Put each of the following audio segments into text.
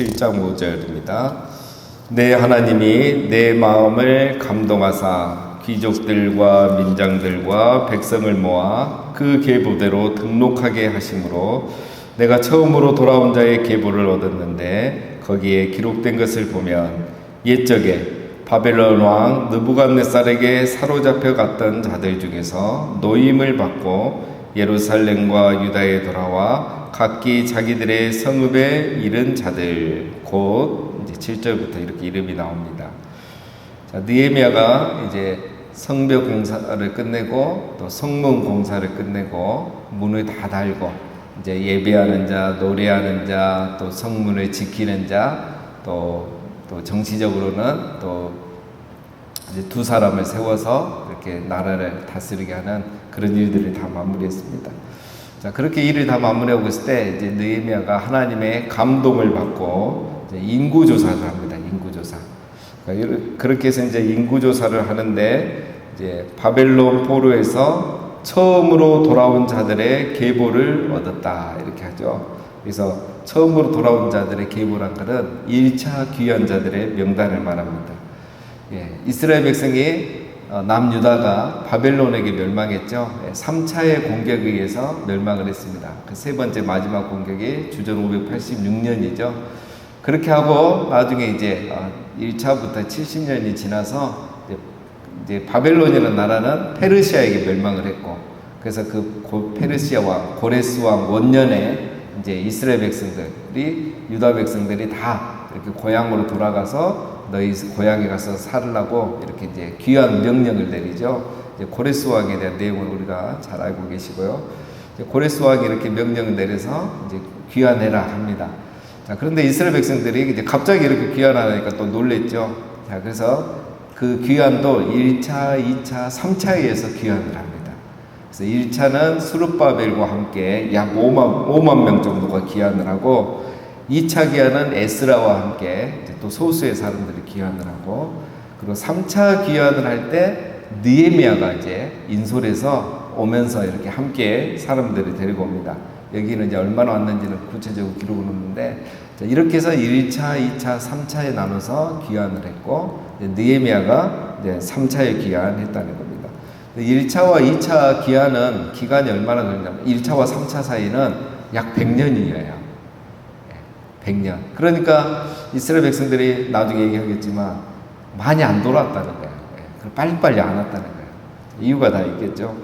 7장 5절입니다. 내 하나님이 내 마음을 감동하사 귀족들과 민장들과 백성을 모아 그 계보대로 등록하게 하심으로 내가 처음으로 돌아온 자의 계보를 얻었는데 거기에 기록된 것을 보면 옛적에 바벨론 왕 느부갓네살에게 사로잡혀 갔던 자들 중에서 노임을 받고 예루살렘과 유다에 돌아와 각기 자기들의 성읍에 이른 자들, 곧 이제 7절부터 이렇게 이름이 나옵니다. 자, 느헤미야가 이제 성벽 공사를 끝내고 또 성문 공사를 끝내고 문을 다 달고 이제 예배하는 자, 노래하는 자, 또 성문을 지키는 자, 또 정치적으로는 또 이제 두 사람을 세워서 이렇게 나라를 다스리게 하는 그런 일들을 다 마무리했습니다. 자, 그렇게 일을 다 마무리하고 있을 때 이제 느헤미야가 하나님의 감동을 받고 이제 인구조사를 합니다. 인구조사. 그러니까 그렇게 해서 이제 인구조사를 하는데 이제 바벨론 포로에서 처음으로 돌아온 자들의 계보를 얻었다 이렇게 하죠. 그래서 처음으로 돌아온 자들의 계보란 것은 1차 귀환 자들의 명단을 말합니다. 이스라엘 백성이 남유다가 바벨론에게 멸망했죠. 3차의 공격에 의해서 멸망을 했습니다. 그 세 번째 마지막 공격이 주전 586년이죠. 그렇게 하고 나중에 이제 1차부터 70년이 지나서 이제 바벨론이라는 나라는 페르시아에게 멸망을 했고, 그래서 그 페르시아 왕 고레스 왕 원년에 이제 이스라엘 백성들이 유다 백성들이 다 이렇게 고향으로 돌아가서 너희 고향에 가서 살으라고 이렇게 이제 귀환 명령을 내리죠. 이제 고레스 왕에 대한 내용을 우리가 잘 알고 계시고요. 이제 고레스 왕이 이렇게 명령을 내려서 이제 귀환해라 합니다. 자, 그런데 이스라엘 백성들이 이제 갑자기 이렇게 귀환하니까 또 놀랬죠. 자, 그래서 그 귀환도 1차, 2차, 3차에 의해서 귀환을 합니다. 그래서 1차는 수르바벨과 함께 약 5만 명 정도가 귀환을 하고, 2차 귀환은 에스라와 함께 또 소수의 사람들이 귀환을 하고, 그리고 3차 귀환을 할 때 느헤미야가 이제 인솔에서 오면서 이렇게 함께 사람들을 데리고 옵니다. 여기는 이제 얼마나 왔는지는 구체적으로 기록은 없는데, 이렇게 해서 1차, 2차, 3차에 나눠서 귀환을 했고, 느헤미야가 이제 3차에 귀환했다는 겁니다. 1차와 2차 귀환은 기간이 얼마나 걸리냐면 1차와 3차 사이는 약 100년이에요. 100년. 그러니까 이스라엘 백성들이 나중에 얘기하겠지만 많이 안 돌아왔다는 거예요. 빨리빨리 안 왔다는 거예요. 이유가 다 있겠죠.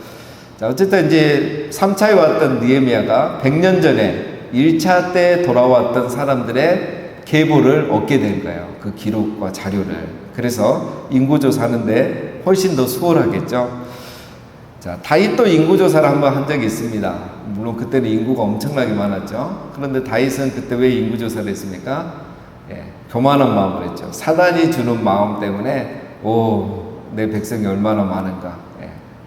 자, 어쨌든 이제 3차에 왔던 느헤미야가 100년 전에 1차 때 돌아왔던 사람들의 계보를 얻게 된 거예요. 그 기록과 자료를. 그래서 인구조사하는데 훨씬 더 수월하겠죠. 자, 다윗도 인구조사를 한번 한 적이 있습니다. 물론 그때는 인구가 엄청나게 많았죠. 그런데 다윗은 그때 왜 인구조사를 했습니까? 교만한 마음을 했죠. 사단이 주는 마음 때문에, 내 백성이 얼마나 많은가,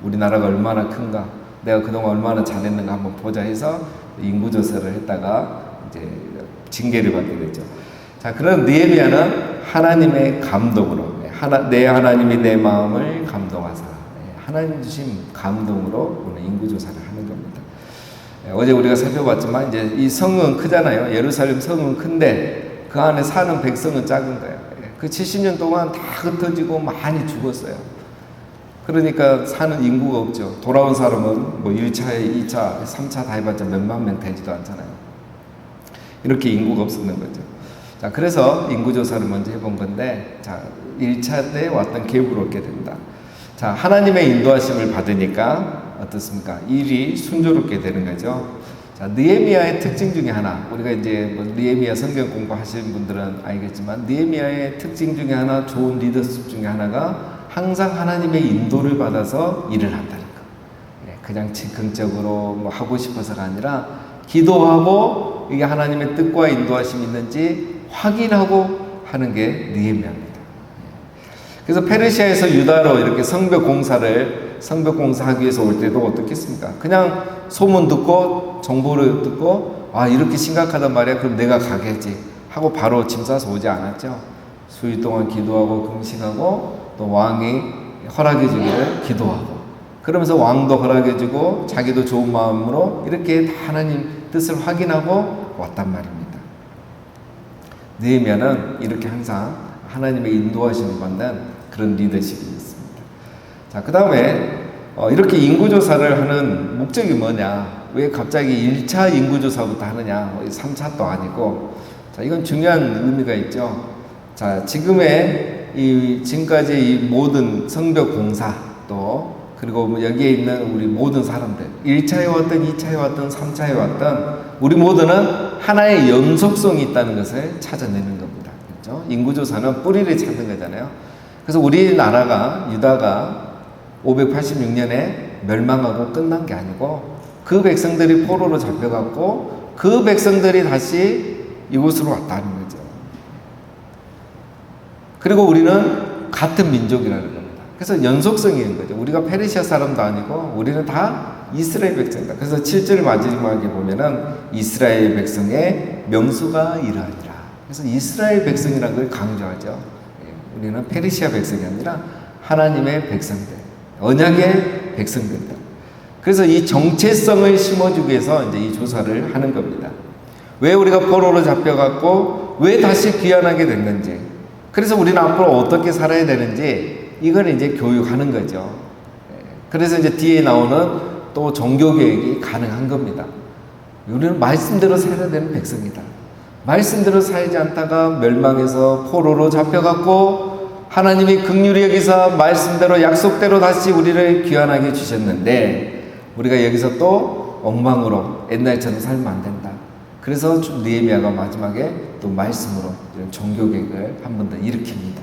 우리나라가 얼마나 큰가, 내가 그동안 얼마나 잘했는가 한번 보자 해서 인구조사를 했다가 이제 징계를 받게 됐죠. 자, 그런 느헤미야는 하나님의 감동으로, 내 하나님이 내 마음을 감동하사, 하나님 주신 감동으로 오늘 인구조사를 하는 겁니다. 어제 우리가 살펴봤지만 이제 이 성은 크잖아요. 예루살렘 성은 큰데 그 안에 사는 백성은 작은 거예요. 그 70년 동안 다 흩어지고 많이 죽었어요. 그러니까 사는 인구가 없죠. 돌아온 사람은 뭐 1차, 2차, 3차 다 해봤자 몇만 명 되지도 않잖아요. 이렇게 인구가 없었는 거죠. 자, 그래서 인구조사를 먼저 해본 건데, 자, 1차 때 왔던 계보를 얻게 된다. 자, 하나님의 인도하심을 받으니까 어떻습니까? 일이 순조롭게 되는 거죠. 자, 느헤미야의 특징 중에 하나, 우리가 이제 뭐 느헤미야 성경 공부하시는 분들은 알겠지만, 느헤미야의 특징 중에 하나, 좋은 리더십 중에 하나가 항상 하나님의 인도를 받아서 일을 한다는 거. 그냥 즉흥적으로 뭐 하고 싶어서가 아니라 기도하고 이게 하나님의 뜻과 인도하심이 있는지 확인하고 하는 게 느헤미야입니다. 그래서 페르시아에서 유다로 이렇게 성벽 공사하기 위해서 올 때도 어떻겠습니까? 그냥 소문 듣고 정보를 듣고 이렇게 심각하단 말이야. 그럼 내가 가겠지 하고 바로 짐 싸서 오지 않았죠. 수일 동안 기도하고 금식하고 또 왕이 허락해 주기를 기도하고, 그러면서 왕도 허락해 주고 자기도 좋은 마음으로 이렇게 다 하나님 뜻을 확인하고 왔단 말입니다. 느헤미야는 이렇게 항상 하나님의 인도하심을 받는 그런 리더십이 있습니다. 자, 그 다음에 이렇게 인구조사를 하는 목적이 뭐냐? 왜 갑자기 1차 인구조사부터 하느냐? 3차도 아니고. 자, 이건 중요한 의미가 있죠. 자, 지금까지 이 모든 성벽 공사 또, 그리고 여기에 있는 우리 모든 사람들, 1차에 왔든 2차에 왔든 3차에 왔든, 우리 모두는 하나의 연속성이 있다는 것을 찾아내는 겁니다. 그렇죠? 인구조사는 뿌리를 찾는 거잖아요. 그래서 우리나라가, 유다가 586년에 멸망하고 끝난 게 아니고, 그 백성들이 포로로 잡혀갔고, 그 백성들이 다시 이곳으로 왔다는 거죠. 그리고 우리는 같은 민족이라는 겁니다. 그래서 연속성이 있는 거죠. 우리가 페르시아 사람도 아니고 우리는 다 이스라엘 백성이다. 그래서 7절 마지막에 보면은 이스라엘 백성의 명수가 이러하니라. 그래서 이스라엘 백성이라는 걸 강조하죠. 우리는 페르시아 백성이 아니라 하나님의 백성들, 언약의 백성들이다. 그래서 이 정체성을 심어주기 위해서 이제 이 조사를 하는 겁니다. 왜 우리가 포로로 잡혀갔고 왜 다시 귀환하게 됐는지, 그래서 우리는 앞으로 어떻게 살아야 되는지 이걸 이제 교육하는 거죠. 그래서 이제 뒤에 나오는 또 종교개혁이 가능한 겁니다. 우리는 말씀대로 살아야 되는 백성이다. 말씀대로 살지 않다가 멸망해서 포로로 잡혀갔고 하나님이 긍휼히 여기서 말씀대로 약속대로 다시 우리를 귀환하게 주셨는데 우리가 여기서 또 엉망으로 옛날처럼 살면 안 된다. 그래서 느헤미야가 마지막에 또 말씀으로 이런 종교개혁을 한 번 더 일으킵니다.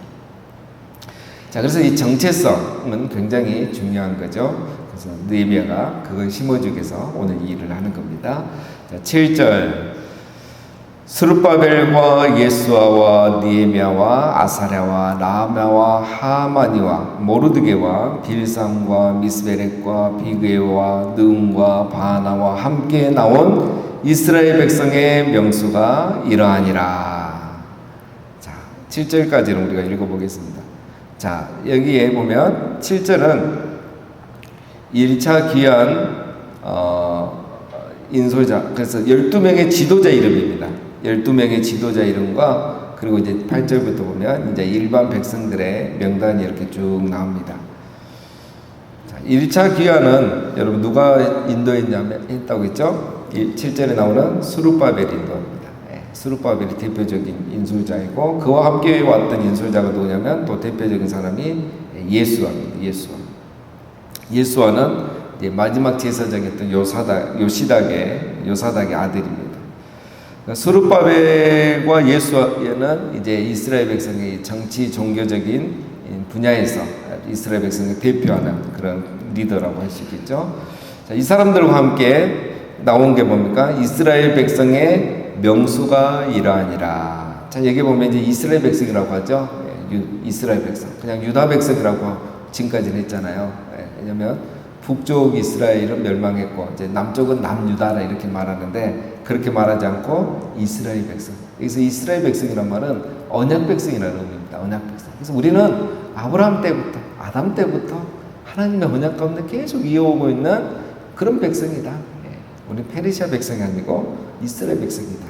자, 그래서 이 정체성은 굉장히 중요한 거죠. 그래서 느헤미야가 그걸 심어주기 위해서 오늘 이 일을 하는 겁니다. 자, 7절. 스룹바벨과 예수아와 느헤미야와 아사랴와 라마와 하마니와 모르드게와 빌삼과 미스베렉과 비그에와 느음과 바나와 함께 나온 이스라엘 백성의 명수가 이러하니라. 자, 7절까지는 우리가 읽어보겠습니다. 자, 여기에 보면 7절은 1차 귀환 인솔자, 그래서 12명의 지도자 이름입니다. 12명의 지도자 이름과 그리고 이제 8절부터 보면 이제 일반 백성들의 명단이 이렇게 쭉 나옵니다. 자, 1차 귀환은 여러분 누가 했다고 했죠? 7절에 나오는 스룹바벨이 인도합니다. 스룹바벨이 대표적인 인솔자이고 그와 함께 왔던 인솔자가 누구냐면 또 대표적인 사람이 예수아입니다. 예수아는 이제 마지막 제사장이었던 요사닥의 아들입니다. 스룹바벨과 예수아는 이제 이스라엘 백성의 정치 종교적인 분야에서 이스라엘 백성을 대표하는 그런 리더라고 할 수 있겠죠. 자, 이 사람들과 함께 나온 게 뭡니까? 이스라엘 백성의 명수가 이러하니라. 자, 여기 보면 이제 이스라엘 백성이라고 하죠. 이스라엘 백성. 그냥 유다 백성이라고 지금까지는 했잖아요. 왜냐면 북쪽 이스라엘은 멸망했고 이제 남쪽은 남유다라 이렇게 말하는데 그렇게 말하지 않고 이스라엘 백성. 여기서 이스라엘 백성이란 말은 언약 백성이라는 의미입니다. 언약 백성. 그래서 우리는 아브라함 때부터 아담 때부터 하나님의 언약 가운데 계속 이어오고 있는 그런 백성이다. 우리 페르시아 백성이 아니고 이스라엘 백성이다.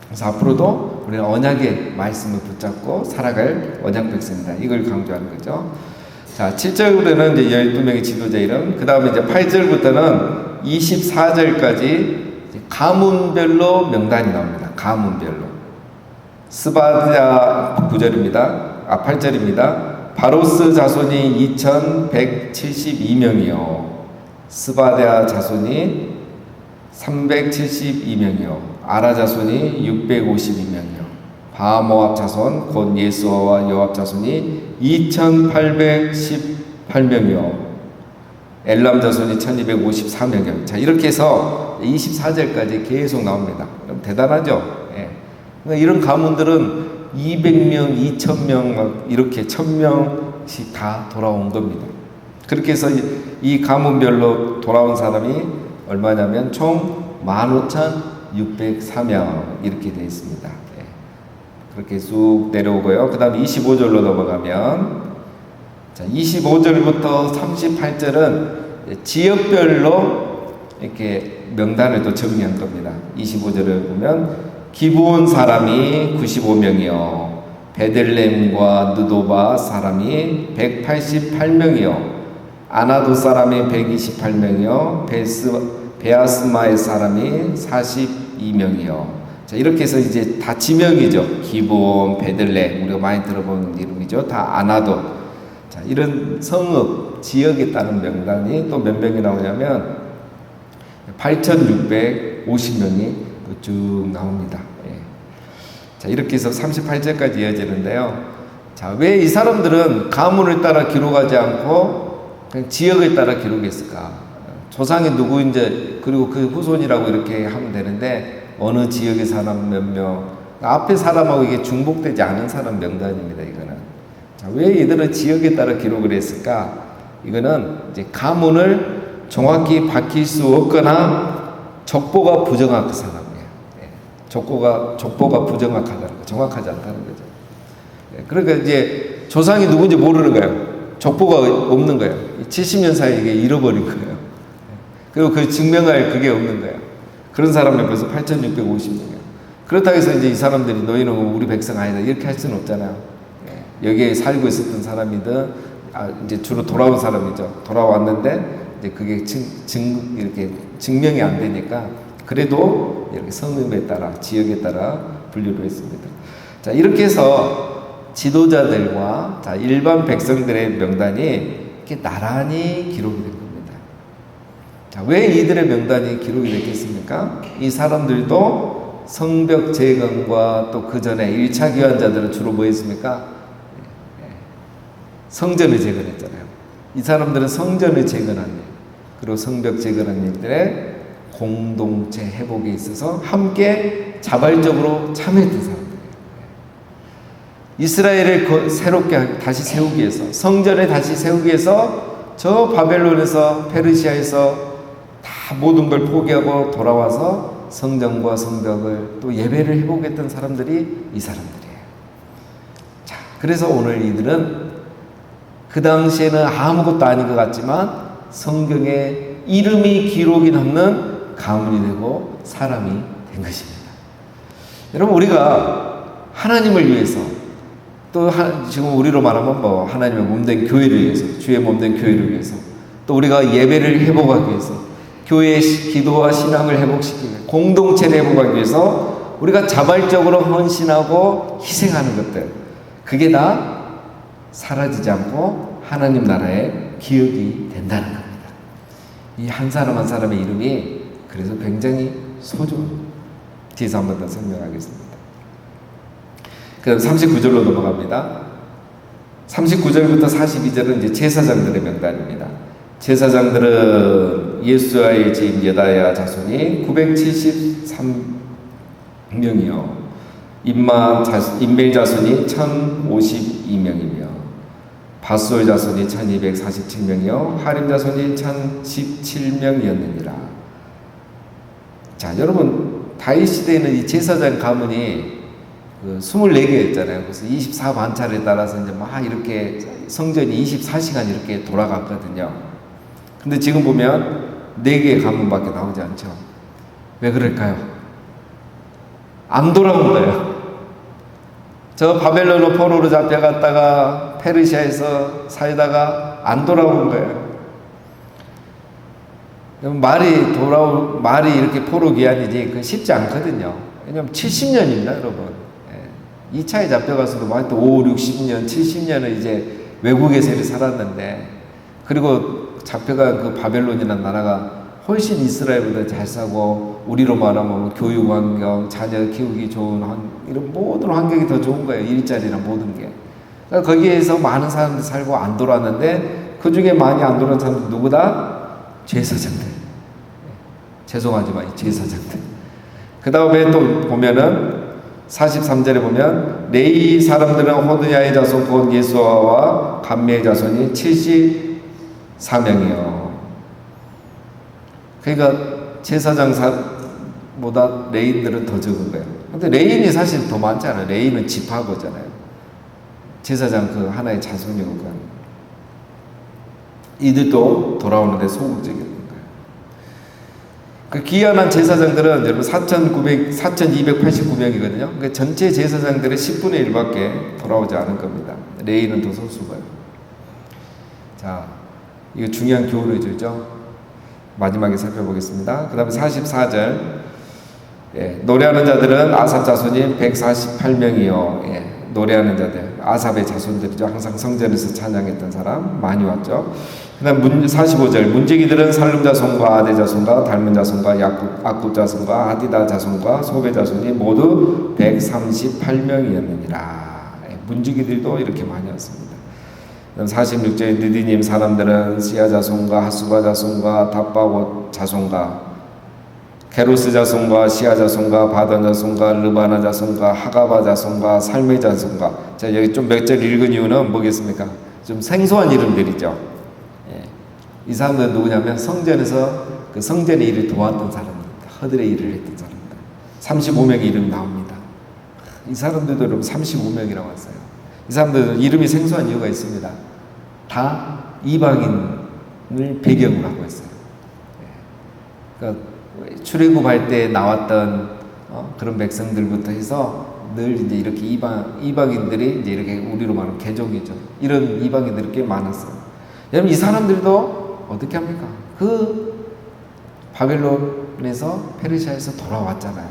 그래서 앞으로도 우리는 언약의 말씀을 붙잡고 살아갈 언약 백성이다. 이걸 강조하는 거죠. 자, 7절부터는 이제 12명의 지도자 이름, 그 다음에 이제 8절부터는 24절까지 가문별로 명단이 나옵니다. 가문별로. 스바랴 9절입니다. 8절입니다. 바로스 자손이 2172명이요. 스바랴 자손이 372명이요. 아라 자손이 652명이요. 바모압 자손 곧 예수아와 요압 자손이 2818명이요. 엘람 자손이 1254명이요. 자, 이렇게 해서 24절까지 계속 나옵니다. 그럼 대단하죠? 예. 이런 가문들은 200명, 2000명 막 이렇게 1000명씩 다 돌아온 겁니다. 그렇게 해서 이 가문별로 돌아온 사람이 얼마냐면 총 15,604명 이렇게 되어 있습니다. 예. 그렇게 쑥 내려오고요. 그 다음 25절로 넘어가면 자, 25절부터 38절은 지역별로 이렇게 명단을 또 정리한 겁니다. 25절을 보면 기브온 사람이 95명이요 베들레헴과 느도바 사람이 188명이요 아나도 사람이 128명이요 베아스마의 사람이 42명이요. 자, 이렇게 해서 이제 다 지명이죠. 기브온, 베들레헴, 우리가 많이 들어본 이름이죠. 다 아나도. 자, 이런 성읍, 지역에 따른 명단이 또 몇 명이 나오냐면 8,650명이 또 쭉 나옵니다. 예. 자, 이렇게 해서 38절까지 이어지는데요. 자, 왜 이 사람들은 가문을 따라 기록하지 않고 그냥 지역을 따라 기록했을까? 조상이 누구인지 그리고 그 후손이라고 이렇게 하면 되는데 어느 지역의 사람 몇 명, 앞에 사람하고 이게 중복되지 않은 사람 명단입니다. 이거는. 자, 왜 이들은 지역에 따라 기록을 했을까? 이거는 이제 가문을 정확히 밝힐 수 없거나 족보가 부정확한 사람이에요. 예. 족보가 부정확하다는 거, 정확하지 않다는 거죠. 예. 그러니까 이제 조상이 누군지 모르는 거예요. 족보가 없는 거예요. 70년 사이에 이게 잃어버린 거예요. 그리고 그 증명할 그게 없는 거예요. 그런 사람이 벌써 8,650명이에요. 그렇다고 해서 이제 이 사람들이 너희는 우리 백성 아니다 이렇게 할 수는 없잖아요. 예. 여기에 살고 있었던 사람이든 이제 주로 돌아온 사람이죠. 돌아왔는데 이제 그게 이렇게 증명이 안 되니까 그래도 이렇게 성읍에 따라 지역에 따라 분류를 했습니다. 자, 이렇게 해서 지도자들과 일반 백성들의 명단이 이렇게 나란히 기록이 된 겁니다. 자, 왜 이들의 명단이 기록이 됐겠습니까? 이 사람들도 성벽 재건과 또 그 전에 1차 기환자들은 주로 뭐 했습니까? 성전을 재건했잖아요. 이 사람들은 성전을 재건한 일, 그리고 성벽 재건한 일들의 공동체 회복에 있어서 함께 자발적으로 참여했던 사람들. 이스라엘을 새롭게 다시 세우기 위해서, 성전을 다시 세우기 위해서 저 바벨론에서 페르시아에서 다 모든 걸 포기하고 돌아와서 성전과 성벽을 또 예배를 회복했던 사람들이 이 사람들이에요. 자, 그래서 오늘 이들은 그 당시에는 아무것도 아닌 것 같지만 성경에 이름이 기록이 남는 가문이 되고 사람이 된 것입니다. 여러분, 우리가 하나님을 위해서 또 지금 우리로 말하면 뭐 하나님의 몸된 교회를 위해서, 주의 몸된 교회를 위해서, 또 우리가 예배를 회복하기 위해서, 교회의 기도와 신앙을 회복시키기 위해서, 공동체를 회복하기 위해서 우리가 자발적으로 헌신하고 희생하는 것들, 그게 다 사라지지 않고 하나님 나라의 기억이 된다는 겁니다. 이 한 사람 한 사람의 이름이 그래서 굉장히 소중합니다. 뒤에서 한 번 더 설명하겠습니다. 그럼 39절로 넘어갑니다. 39절부터 42절은 이제 제사장들의 명단입니다. 제사장들은 예수아의 집 여다야 자손이 973명이요. 임멜 자손이 1052명이며 바솔 자손이 1247명이요. 하림 자손이 1017명이었느니라. 자, 여러분, 다윗 시대에는 이 제사장 가문이 24개였잖아요. 그래서 24반차를 따라서 이제 막 이렇게 성전이 24시간 이렇게 돌아갔거든요. 근데 지금 보면 4개의 가문밖에 나오지 않죠. 왜 그럴까요? 안 돌아온 거예요. 저 바벨론 포로로 잡혀갔다가 페르시아에서 살다가 안 돌아온 거예요. 말이 이렇게 포로 귀환이지 그 쉽지 않거든요. 왜냐면 70년입니다, 여러분. 2차에 잡혀가서도 또 5, 60년, 70년을 이제 외국에서 살았는데, 그리고 잡혀간 그 바벨론이라는 나라가 훨씬 이스라엘보다 잘 사고, 우리로 말하면 교육 환경, 자녀 키우기 좋은 이런 모든 환경이 더 좋은 거예요. 일자리랑 모든 게. 그러니까 거기에서 많은 사람들이 살고 안 돌아왔는데, 그 중에 많이 안 돌아온 사람들 누구다? 제사장들. 죄송하지만 이 제사장들. 그 다음에 또 보면은 43절에 보면 레위 사람들은 호드야의 자손 곧 예수아와 감미의 자손이 74명이요. 그러니까 제사장보다 레인들은 더 적은 거예요. 근데 레인이 사실 더 많잖아요. 레인은 지파고잖아요. 제사장 그 하나의 자손이니까. 이들도 돌아오는데 소극적이었던 거예요. 그 귀환한 제사장들은 여러분 4,289명이거든요. 그 전체 제사장들의 10분의 1밖에 돌아오지 않을 겁니다. 레위는 더 소수고요. 자, 이거 중요한 교훈을 주죠. 마지막에 살펴보겠습니다. 그 다음에 44절. 예, 노래하는 자들은 아삽 자손이 148명이요. 예, 노래하는 자들, 아삽의 자손들이죠. 항상 성전에서 찬양했던 사람 많이 왔죠. 그 다음 45절. 문지기들은 살룸 자손과 아데 자손과 달문 자손과 악굽 자손과 아디다 자손과 소베 자손이 모두 138명이었느니라. 예, 문지기들도 이렇게 많이 왔습니다. 46절에 느디님 사람들은 시아 자손과 하수바 자손과 답바옷 자손과 게로스 자손과 시아 자손과 바단 자손과 르바나 자손과 하가바 자손과 살메 자손과. 자, 여기 좀 몇 절 읽은 이유는 뭐겠습니까? 좀 생소한 이름들이죠. 예. 이 사람들은 누구냐면 성전에서 그 성전의 일을 도왔던 사람입니다. 허들의 일을 했던 사람들. 35명의 이름 나옵니다. 이 사람들도 여러분 35명이라고 했어요. 이 사람들은 이름이 생소한 이유가 있습니다. 다 이방인을 배경으로 하고 있어요. 그러니까 출애굽할 때 나왔던 그런 백성들부터 해서 늘 이제 이렇게 이방인들이 이제 이렇게 우리로 말하면 개종이죠. 이런 이방인들이 꽤 많았어요. 여러분 이 사람들도 어떻게 합니까? 그 바벨론에서 페르시아에서 돌아왔잖아요.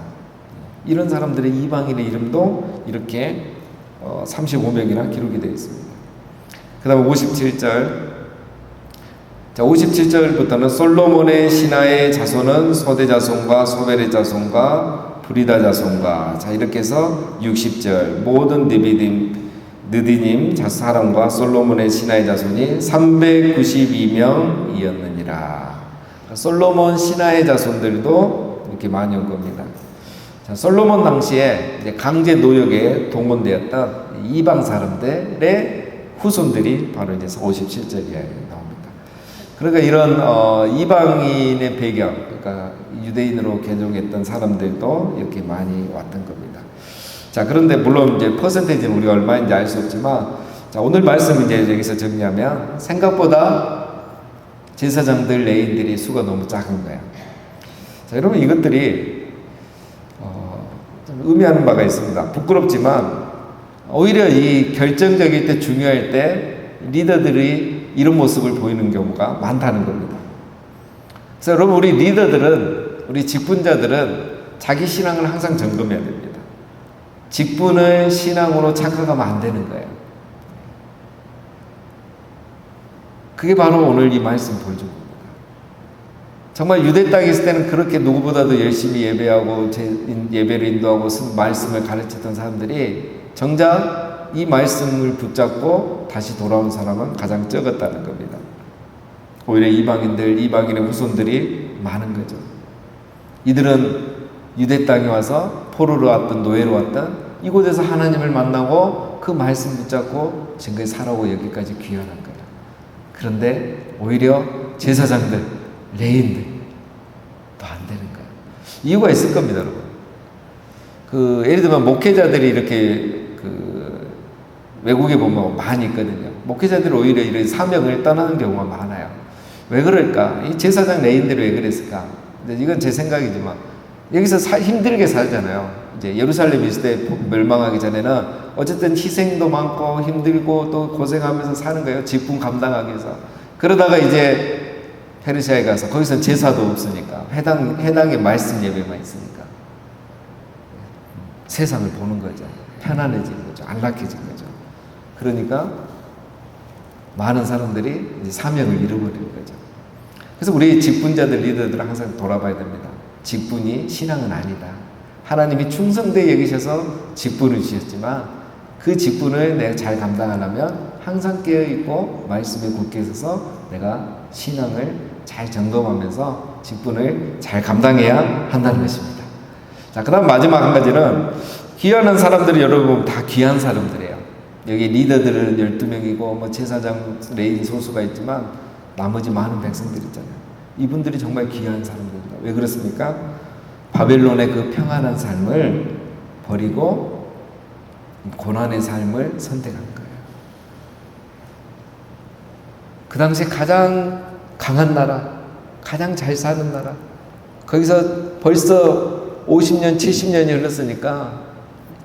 이런 사람들의 이방인의 이름도 이렇게 35명이나 기록이 되어 있습니다. 그 다음에 57절. 자, 57절부터는 솔로몬의 신하의 자손은 소대 자손과 소베레 자손과 브리다 자손과. 자, 이렇게 해서 60절. 모든 느디님 사람과 솔로몬의 신하의 자손이 392명이었느니라. 솔로몬 신하의 자손들도 이렇게 많이 온 겁니다. 자, 솔로몬 당시에 이제 강제 노역에 동원되었던 이방 사람들의 후손들이 바로 이제 57절에 나옵니다. 그러니까 이런 이방인의 배경, 그러니까 유대인으로 개종했던 사람들도 이렇게 많이 왔던 겁니다. 자, 그런데 물론 이제 퍼센테이지는 우리가 얼마인지 알 수 없지만, 자, 오늘 말씀 이제 여기서 정리하면 생각보다 제사장들, 레인들이 수가 너무 작은 거예요. 자, 여러분 이것들이 좀 의미하는 바가 있습니다. 부끄럽지만 오히려 이 결정적일 때, 중요할 때 리더들이 이런 모습을 보이는 경우가 많다는 겁니다. 그래서 여러분 우리 리더들은, 우리 직분자들은 자기 신앙을 항상 점검해야 됩니다. 직분을 신앙으로 착각하면 안 되는 거예요. 그게 바로 오늘 이 말씀 보여준 겁니다. 정말 유대 땅에 있을 때는 그렇게 누구보다도 열심히 예배하고 예배를 인도하고 말씀을 가르쳤던 사람들이 정작 이 말씀을 붙잡고 다시 돌아온 사람은 가장 적었다는 겁니다. 오히려 이방인의 후손들이 많은 거죠. 이들은 유대 땅에 와서 포로로 왔던, 노예로 왔던 이곳에서 하나님을 만나고 그 말씀 붙잡고 지금까지 살아오고 여기까지 귀환한 거예요. 그런데 오히려 제사장들, 레인들 더 안 되는 거예요. 이유가 있을 겁니다, 여러분. 예를 들면 목회자들이 이렇게 외국에 보면 많이 있거든요. 목회자들이 오히려 이런 사명을 떠나는 경우가 많아요. 왜 그럴까? 이 제사장 레인들이 왜 그랬을까? 근데 이건 제 생각이지만 여기서 힘들게 살잖아요. 이제 예루살렘 있을 때 멸망하기 전에는 어쨌든 희생도 많고 힘들고 또 고생하면서 사는 거예요. 직분 감당하기 위해서. 그러다가 이제 페르시아에 가서 거기서 제사도 없으니까 해당의 말씀 예배만 있으니까 세상을 보는 거죠. 편안해진 거죠. 안락해진 거죠. 그러니까 많은 사람들이 이제 사명을 잃어버리는 거죠. 그래서 우리 직분자들, 리더들은 항상 돌아봐야 됩니다. 직분이 신앙은 아니다. 하나님이 충성되게 여기셔서 직분을 주셨지만 그 직분을 내가 잘 감당하려면 항상 깨어있고 말씀에 굳게 서서 내가 신앙을 잘 점검하면서 직분을 잘 감당해야 한다는 것입니다. 자, 그 다음 마지막 한 가지는 귀환한 사람들이 여러분 다 귀한 사람들이에요. 여기 리더들은 12명이고 뭐 제사장, 레인 소수가 있지만 나머지 많은 백성들 있잖아요. 이분들이 정말 귀한 사람들입니다. 왜 그렇습니까? 바벨론의 그 평안한 삶을 버리고 고난의 삶을 선택한 거예요. 그 당시에 가장 강한 나라, 가장 잘 사는 나라, 거기서 벌써 50년, 70년이 흘렀으니까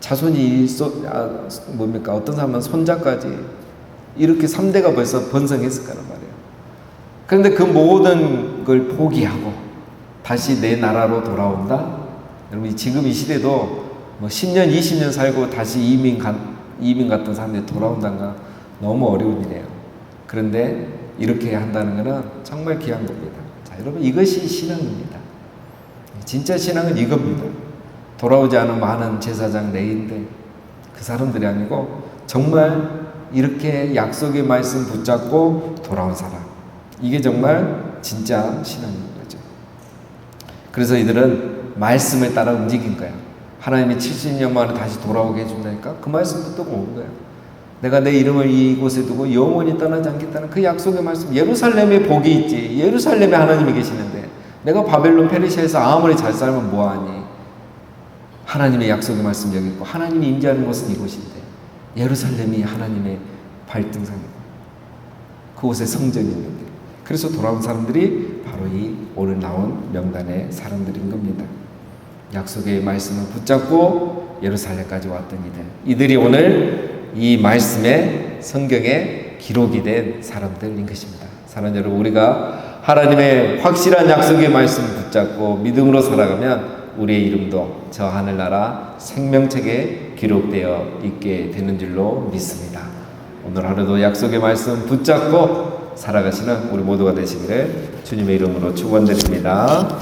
자손이 어떤 사람은 손자까지 이렇게 3대가 벌써 번성했을 거란 말이에요. 그런데 그 모든 걸 포기하고 다시 내 나라로 돌아온다? 여러분, 지금 이 시대도 뭐 10년, 20년 살고 다시 이민 같은 사람들이 돌아온다는 너무 어려운 일이에요. 그런데 이렇게 한다는 것은 정말 귀한 겁니다. 자, 여러분, 이것이 신앙입니다. 진짜 신앙은 이겁니다. 돌아오지 않은 많은 제사장 레위인들, 그 사람들이 아니고 정말 이렇게 약속의 말씀 붙잡고 돌아온 사람, 이게 정말 진짜 신앙인 거죠. 그래서 이들은 말씀을 따라 움직인 거야. 하나님이 70년 만에 다시 돌아오게 해준다니까 그 말씀 붙들고 온 거야. 내가 내 이름을 이곳에 두고 영원히 떠나지 않겠다는 그 약속의 말씀. 예루살렘에 복이 있지. 예루살렘에 하나님이 계시는데 내가 바벨론 페르시아에서 아무리 잘 살면 뭐하니. 하나님의 약속의 말씀 여기 있고 하나님이 임재하는 곳은 이곳인데 예루살렘이 하나님의 발등상이고 그곳에 성전이 있는데, 그래서 돌아온 사람들이 바로 이 오늘 나온 명단의 사람들인 겁니다. 약속의 말씀을 붙잡고 예루살렘까지 왔던 이들이 오늘 이 말씀에 성경에 기록이 된 사람들인 것입니다. 사랑하는 여러분, 우리가 하나님의 확실한 약속의 말씀을 붙잡고 믿음으로 살아가면 우리의 이름도 저 하늘나라 생명책에 기록되어 있게 되는 줄로 믿습니다. 오늘 하루도 약속의 말씀 붙잡고 살아가시는 우리 모두가 되시기를 주님의 이름으로 축원드립니다.